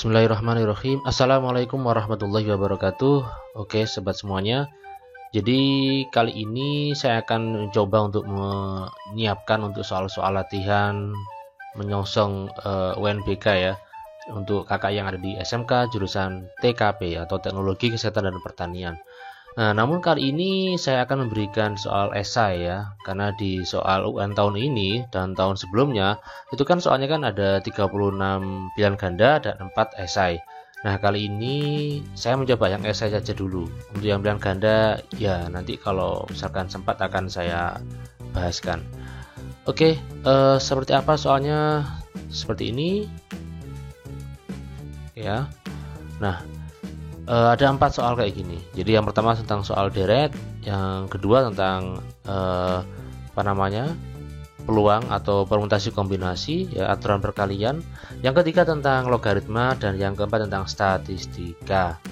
Bismillahirrahmanirrahim. Assalamualaikum warahmatullahi wabarakatuh. Oke, sobat semuanya. Jadi kali ini saya akan mencoba untuk menyiapkan untuk soal-soal latihan menyongsong UNBK ya, untuk kakak yang ada di SMK jurusan TKP atau Teknologi Kesehatan dan Pertanian. Nah, namun kali ini saya akan memberikan soal esai ya, karena di soal UN tahun ini dan tahun sebelumnya itu kan soalnya kan ada 36 pilihan ganda dan 4 esai. Nah, kali ini saya mencoba yang esai saja dulu. Untuk yang pilihan ganda ya nanti kalau misalkan sempat akan saya bahaskan. Oke, seperti apa soalnya? Seperti ini ya. Nah, ada 4 soal kayak gini. Jadi yang pertama tentang soal deret, yang kedua tentang peluang atau permutasi kombinasi ya, aturan perkalian, yang ketiga tentang logaritma, dan yang keempat tentang statistika.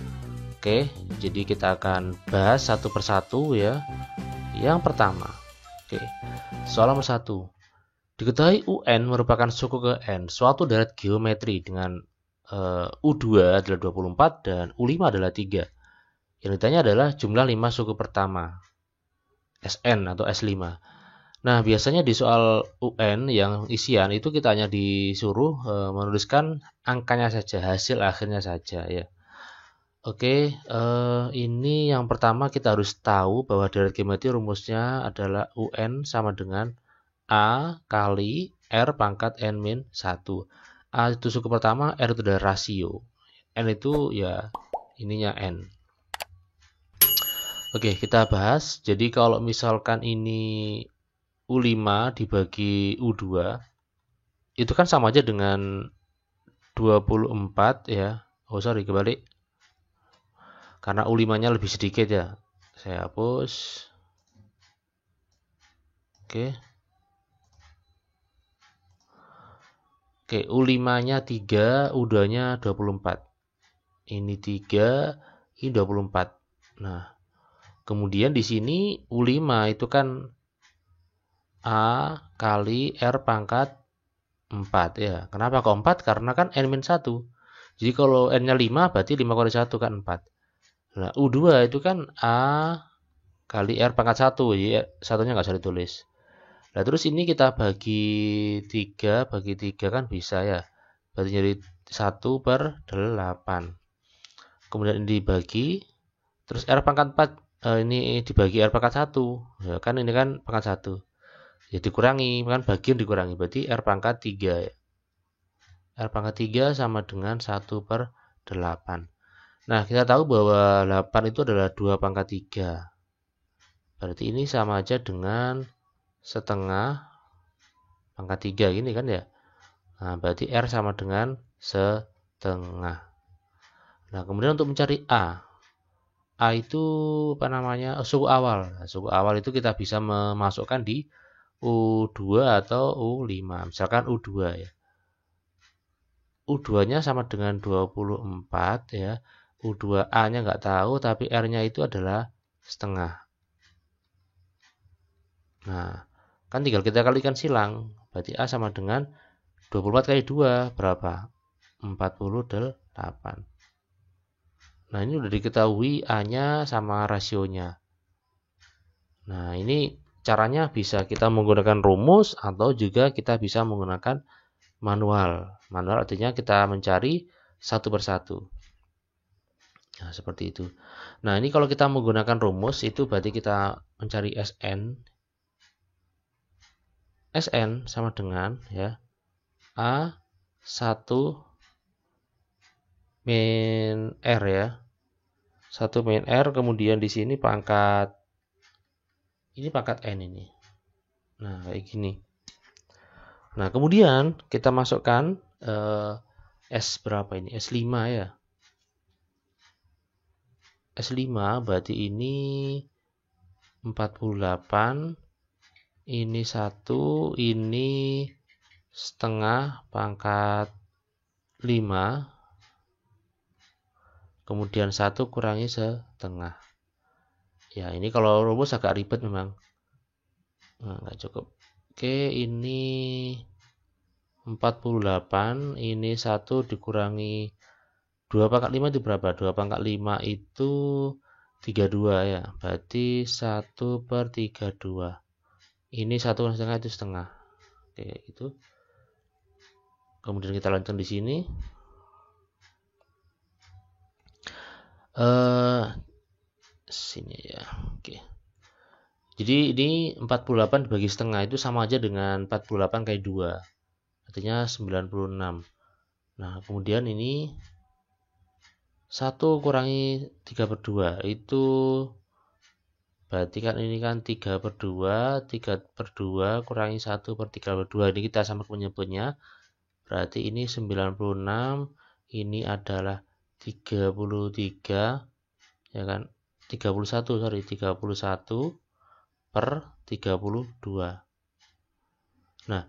Oke, jadi kita akan bahas satu persatu ya. Yang pertama, oke, soal nomor 1. Diketahui UN merupakan suku ke N suatu deret geometri dengan U2 adalah 24 dan U5 adalah 3. Yang ditanya adalah jumlah 5 suku pertama, SN atau S5. Nah, biasanya di soal UN yang isian itu kita hanya disuruh menuliskan angkanya saja, hasil akhirnya saja ya. Oke, ini yang pertama kita harus tahu bahwa deret geometri rumusnya adalah UN sama dengan A kali R pangkat N-1. A itu suku pertama, R itu adalah rasio, N itu ya ininya N. Oke, kita bahas. Jadi kalau misalkan ini U5 dibagi U2, itu kan sama aja dengan 24 ya. Oh sorry, kebalik. Karena U5-nya lebih sedikit ya. Saya hapus. Oke. Oke, U5-nya 3, U2-nya 24. Ini 3, ini 24. Nah, kemudian di sini U5 itu kan A kali R pangkat 4 ya. Kenapa kok 4? Karena kan N-1. Jadi kalau N-nya 5 berarti 5 kali 1 kan 4. Nah, U2 itu kan A kali R pangkat 1. Jadi satunya nggak usah ditulis. Nah, terus ini kita bagi 3 kan bisa ya. Berarti jadi 1/8. Kemudian ini dibagi, terus R pangkat 4 ini dibagi R pangkat 1 ya, kan ini kan pangkat 1 ya, dikurangi kan, bagian dikurangi, berarti R pangkat 3 ya. R pangkat 3 sama dengan 1/8. Nah, kita tahu bahwa 8 itu adalah 2 pangkat 3, berarti ini sama aja dengan setengah pangkat 3 gini kan ya. Nah, berarti R sama dengan setengah. Nah, kemudian untuk mencari A itu suku awal. Nah, suku awal itu kita bisa memasukkan di U2 atau U5. Misalkan U2 ya. U2-nya sama dengan 24 ya. U2A-nya nggak tahu, tapi R-nya itu adalah setengah. Nah, kan tinggal kita kalikan silang. Berarti A sama dengan 24 kali 2 berapa? 48. Nah, ini udah diketahui A-nya sama rasionya. Nah, ini caranya bisa kita menggunakan rumus atau juga kita bisa menggunakan manual. Manual artinya kita mencari satu persatu. Nah, seperti itu. Nah, ini kalau kita menggunakan rumus itu berarti kita mencari SN. SN sama dengan ya A1 min R ya. 1 min R, kemudian di sini pangkat N ini. Nah, kayak gini. Nah, kemudian kita masukkan S berapa ini? S5 ya. S5 berarti ini 48, ini 1, ini setengah pangkat 5. Kemudian 1 kurangi setengah. Ya, ini kalau rumus agak ribet memang. Nah, nggak cukup. Oke, ini 48, ini 1 dikurangi 2 pangkat 5 itu berapa? 2 pangkat 5 itu 32 ya. Berarti 1/32. Ini 1,5 itu setengah. Oke, itu. Kemudian kita lanjutkan di sini. Sini ya. Oke. Jadi ini 48 dibagi setengah itu sama aja dengan 48 kali 2. Artinya 96. Nah, kemudian ini 1 kurangi 3/2 itu berarti kan ini kan 3/2, 3/2 kurangi 1/3/2. Ini kita sama penyebutnya. Berarti ini 96, ini adalah 33 ya kan? 31 sorry, 31/32. Nah,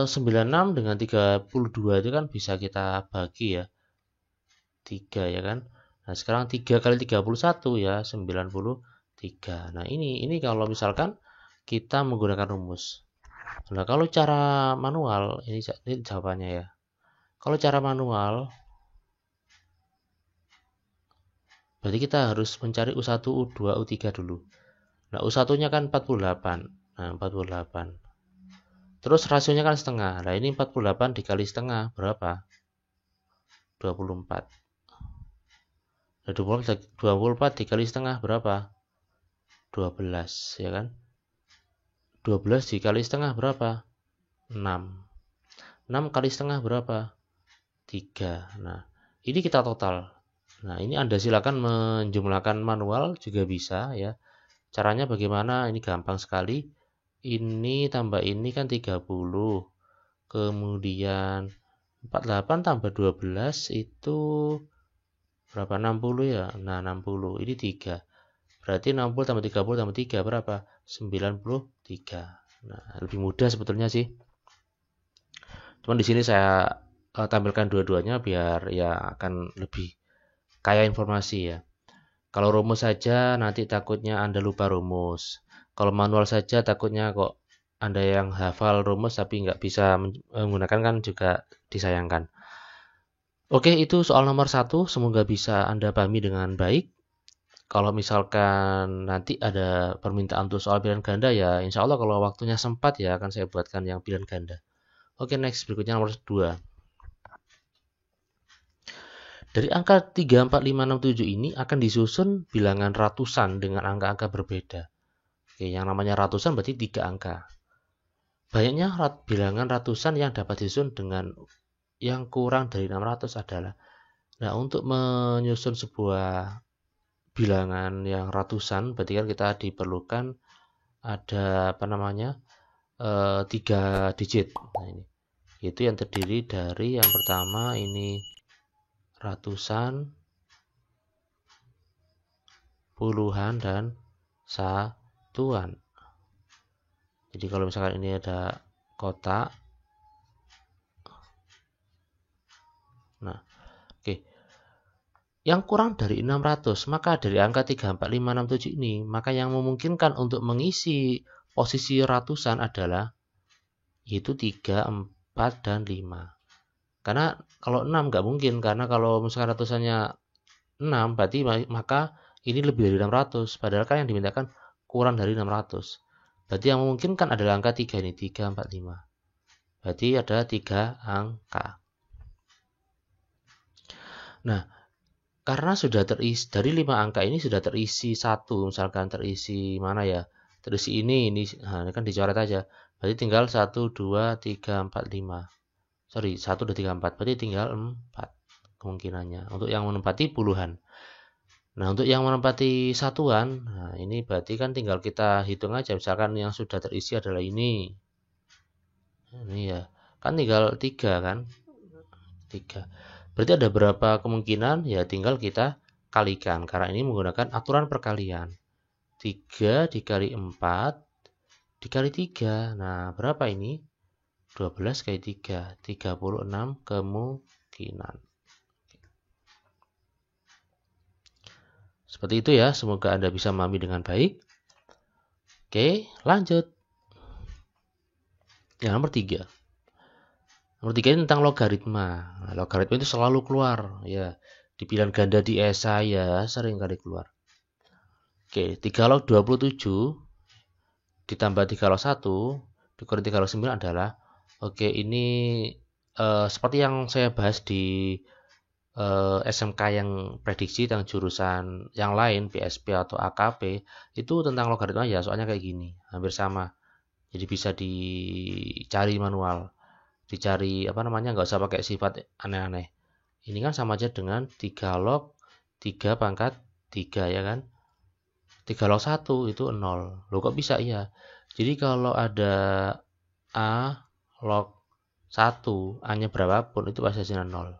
96 dengan 32 itu kan bisa kita bagi ya. 3 ya kan. Nah, sekarang 3 kali 31 ya 93. Nah, ini kalau misalkan kita menggunakan rumus. Nah, kalau cara manual ini jawabannya ya. Kalau cara manual berarti kita harus mencari U1, U2, U3 dulu. Nah, U1-nya kan 48. Nah, 48. Terus rasionya kan setengah. Nah, ini 48 dikali setengah berapa? 24. Nah, 24 dikali setengah berapa? 12 ya kan? 12 dikali setengah berapa? 6. 6 kali setengah berapa? 3. Nah, ini kita total. Nah, ini Anda silakan menjumlahkan manual juga bisa ya. Caranya bagaimana? Ini gampang sekali. Ini tambah ini kan 30. Kemudian 48 tambah 12 itu berapa? 60 ya. Nah, 60. Ini 3. Berarti 60 tambah 30 tambah 3 berapa? 93. Nah, lebih mudah sebetulnya sih. Cuman di sini saya tampilkan dua-duanya biar ya akan lebih kaya informasi ya. Kalau rumus saja nanti takutnya Anda lupa rumus. Kalau manual saja takutnya kok Anda yang hafal rumus tapi nggak bisa menggunakan kan juga disayangkan. Oke, itu soal nomor 1. Semoga bisa Anda pahami dengan baik. Kalau misalkan nanti ada permintaan untuk soal pilihan ganda ya, insya Allah kalau waktunya sempat ya akan saya buatkan yang pilihan ganda. Oke, next berikutnya nomor 2. Dari angka 3, 4, 5, 6, 7 ini akan disusun bilangan ratusan dengan angka-angka berbeda. Oke, yang namanya ratusan berarti 3 angka. Banyaknya bilangan ratusan yang dapat disusun dengan yang kurang dari 600 adalah. Nah, untuk menyusun sebuah bilangan yang ratusan berarti kan kita diperlukan ada 3 digit. Nah, ini itu yang terdiri dari yang pertama ini ratusan, puluhan, dan satuan. Jadi kalau misalkan ini ada kotak, nah oke, yang kurang dari 600, maka dari angka 3, 4, 5, 6, 7 ini, maka yang memungkinkan untuk mengisi posisi ratusan adalah yaitu 3, 4, dan 5. Karena kalau 6 nggak mungkin, karena kalau misalkan ratusannya 6 berarti maka ini lebih dari 600, padahal kan yang dimintakan kurang dari 600. Berarti yang memungkinkan adalah angka 3 ini, 3, 4, 5. Berarti ada 3 angka. Nah, karena sudah terisi dari 5 angka ini sudah terisi 1, misalkan terisi mana ya? Terisi ini nah, ini kan dicoret aja. Berarti tinggal 1, 2, 3, 4, 5. Sorry, 1, 2, 3, 4. Berarti tinggal 4 kemungkinannya. Untuk yang menempati puluhan. Nah, untuk yang menempati satuan, nah ini berarti kan tinggal kita hitung aja. Misalkan yang sudah terisi adalah ini. Ini ya. Kan tinggal 3 kan? 3. Berarti ada berapa kemungkinan? Ya tinggal kita kalikan. Karena ini menggunakan aturan perkalian. 3 dikali 4 dikali 3. Nah, berapa ini? 12 kali 3. 36 kemungkinan. Seperti itu ya. Semoga Anda bisa memahami dengan baik. Oke, lanjut. Yang nomor 3. Nomor 3 ini tentang logaritma. Nah, logaritma itu selalu keluar ya. Di pilihan ganda di esai ya sering kali keluar. Oke, 3 log 27 ditambah 3 log 1 dikurangi 3 log 9 adalah, oke, ini seperti yang saya bahas di SMK yang prediksi tentang jurusan yang lain, PSP atau AKP, itu tentang logaritma ya, soalnya kayak gini, hampir sama. Jadi bisa dicari manual, dicari apa namanya, nggak usah pakai sifat aneh-aneh. Ini kan sama aja dengan 3 log 3 pangkat 3 ya kan. 3 log 1 itu 0. Loh kok bisa ya? Jadi kalau ada A log 1, A-nya berapapun itu pasti hasilnya 0.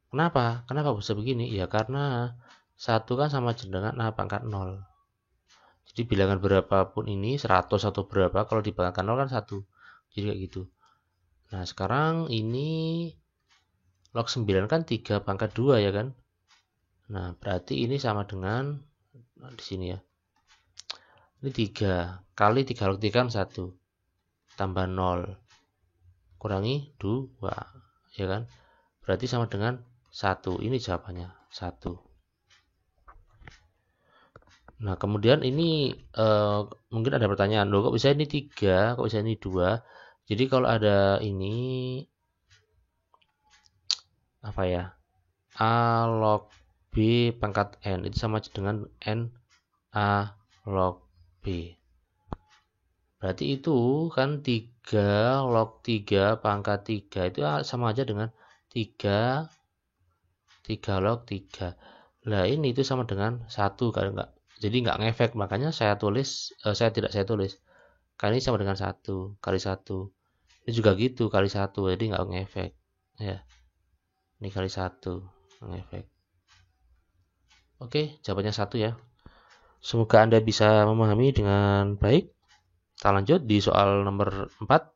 Kenapa? Kenapa bisa begini? Ya karena 1 kan sama aja dengan A pangkat 0. Jadi bilangan berapapun ini, 100 atau berapa, kalau dipangkat 0 kan 1. Jadi kayak gitu. Nah sekarang ini log 9 kan 3 pangkat 2 ya kan. Nah berarti ini sama dengan, nah, di sini ya. Ini 3 kali 3 log 3 kan 1. Tambah 0. Kurangi 2. Ya kan. Berarti sama dengan 1. Ini jawabannya 1. Nah kemudian ini mungkin ada pertanyaan, loh kok bisa ini 3, kok bisa ini 2. Jadi kalau ada ini apa ya, A log B pangkat N itu sama dengan N A log B. Berarti itu kan 3 log 3 pangkat 3 itu sama aja dengan 3 log 3. Nah ini itu sama dengan 1 kan, enggak. Jadi nggak ngefek, makanya saya tulis, saya tulis. Kali ini sama dengan 1 kali 1. Ini juga gitu kali 1, jadi nggak ngefek. Ya, ini kali 1 ngefek. Oke, jawabannya 1 ya. Semoga Anda bisa memahami dengan baik. Kita lanjut di soal nomor 4.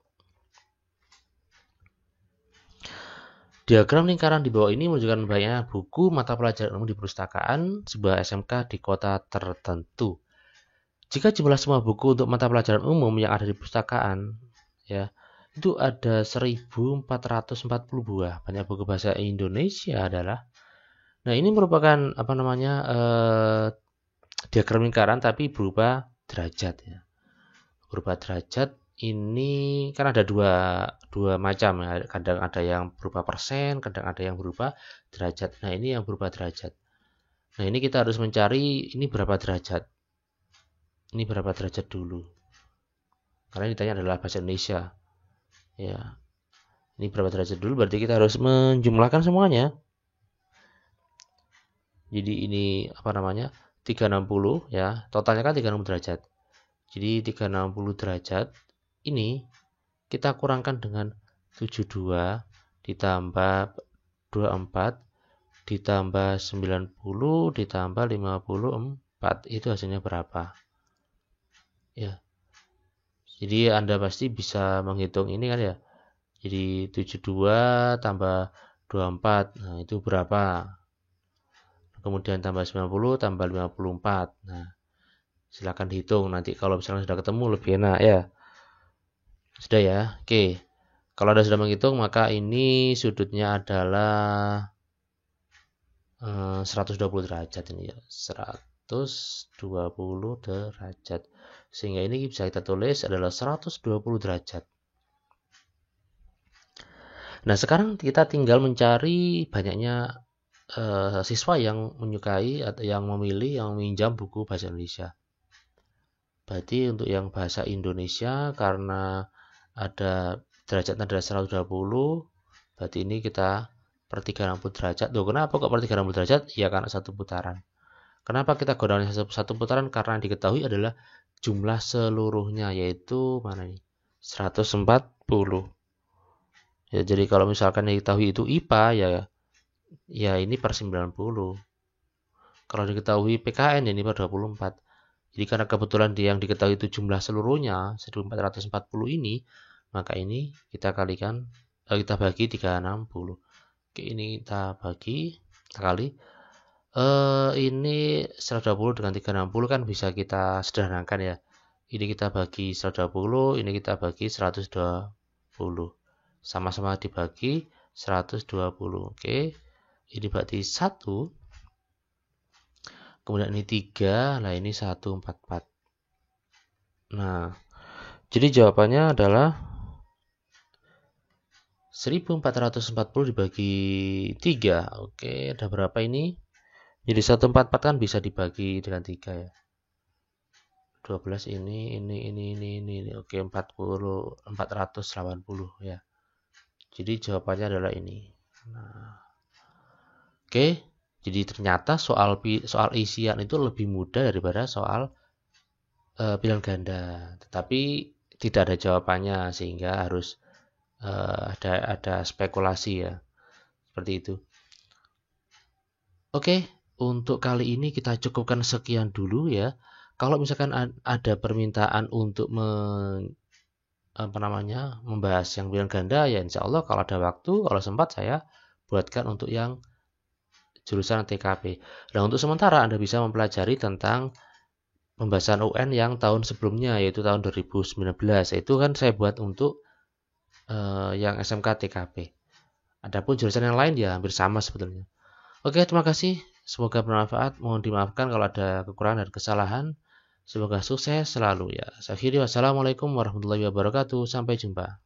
Diagram lingkaran di bawah ini menunjukkan banyak buku mata pelajaran umum di perpustakaan sebuah SMK di kota tertentu. Jika jumlah semua buku untuk mata pelajaran umum yang ada di perpustakaan ya, itu ada 1440 buah. Banyak buku bahasa Indonesia adalah. Nah, ini merupakan apa namanya, diagram lingkaran tapi berupa derajat ya. Berupa derajat ini kan ada dua macam ya. Kadang ada yang berupa persen, kadang ada yang berupa derajat. Nah, ini yang berupa derajat. Nah, ini kita harus mencari ini berapa derajat. Ini berapa derajat dulu. Karena ini ditanya adalah bahasa Indonesia. Ya. Ini berapa derajat dulu, berarti kita harus menjumlahkan semuanya. Jadi ini apa namanya? 360 ya. Totalnya kan 360 derajat. Jadi 360 derajat ini kita kurangkan dengan 72 ditambah 24 ditambah 90 ditambah 54. Itu hasilnya berapa? Ya. Jadi Anda pasti bisa menghitung ini kan ya. Jadi 72 tambah 24. Nah, itu berapa? Kemudian tambah 90 tambah 54. Nah, silakan dihitung. Nanti kalau misalnya sudah ketemu lebih enak ya. Sudah ya? Oke. Kalau Anda sudah menghitung, maka ini sudutnya adalah 120 derajat ini ya. 120 derajat. Sehingga ini bisa kita tulis adalah 120 derajat. Nah, sekarang kita tinggal mencari banyaknya siswa yang menyukai atau yang memilih, yang meminjam buku bahasa Indonesia. Berarti untuk yang bahasa Indonesia karena ada derajatnya adalah 120, berarti ini kita per 360 derajat. Loh, kenapa kok per 360 derajat? Ya karena satu putaran. Kenapa kita gunakan satu putaran? Karena yang diketahui adalah jumlah seluruhnya, yaitu mana nih? 140. Ya, jadi kalau misalkan yang diketahui itu IPA ya ini per 90. Kalau diketahui PKN ya ini per 24. Jadi karena kebetulan yang diketahui itu jumlah seluruhnya 1440 ini, maka ini kita kalikan, kita bagi 360. Oke, ini kita bagi, kita kali. Ini 120 dengan 360 kan bisa kita sederhanakan ya. Ini kita bagi 120, ini kita bagi 120. sama-sama dibagi 120. Oke, ini berarti 1, kemudian ini 3, nah ini 144. Nah, jadi jawabannya adalah 1440 dibagi 3. Oke, ada berapa ini? Jadi 144 kan bisa dibagi dengan 3 ya. 12 ini. Oke, 480 ya. Jadi jawabannya adalah ini. Nah, oke, jadi ternyata soal isian itu lebih mudah daripada soal pilihan ganda. Tetapi tidak ada jawabannya sehingga harus ada spekulasi ya. Seperti itu. Oke, untuk kali ini kita cukupkan sekian dulu ya. Kalau misalkan ada permintaan untuk membahas yang pilihan ganda ya, insya Allah kalau ada waktu, kalau sempat saya buatkan untuk yang jurusan TKP. Nah, untuk sementara Anda bisa mempelajari tentang pembahasan UN yang tahun sebelumnya, yaitu tahun 2019. Itu kan saya buat untuk yang SMK TKP. Adapun jurusan yang lain ya hampir sama sebetulnya. Oke, terima kasih. Semoga bermanfaat. Mohon dimaafkan kalau ada kekurangan dan kesalahan. Semoga sukses selalu ya. Saya akhiri, wassalamualaikum warahmatullahi wabarakatuh. Sampai jumpa.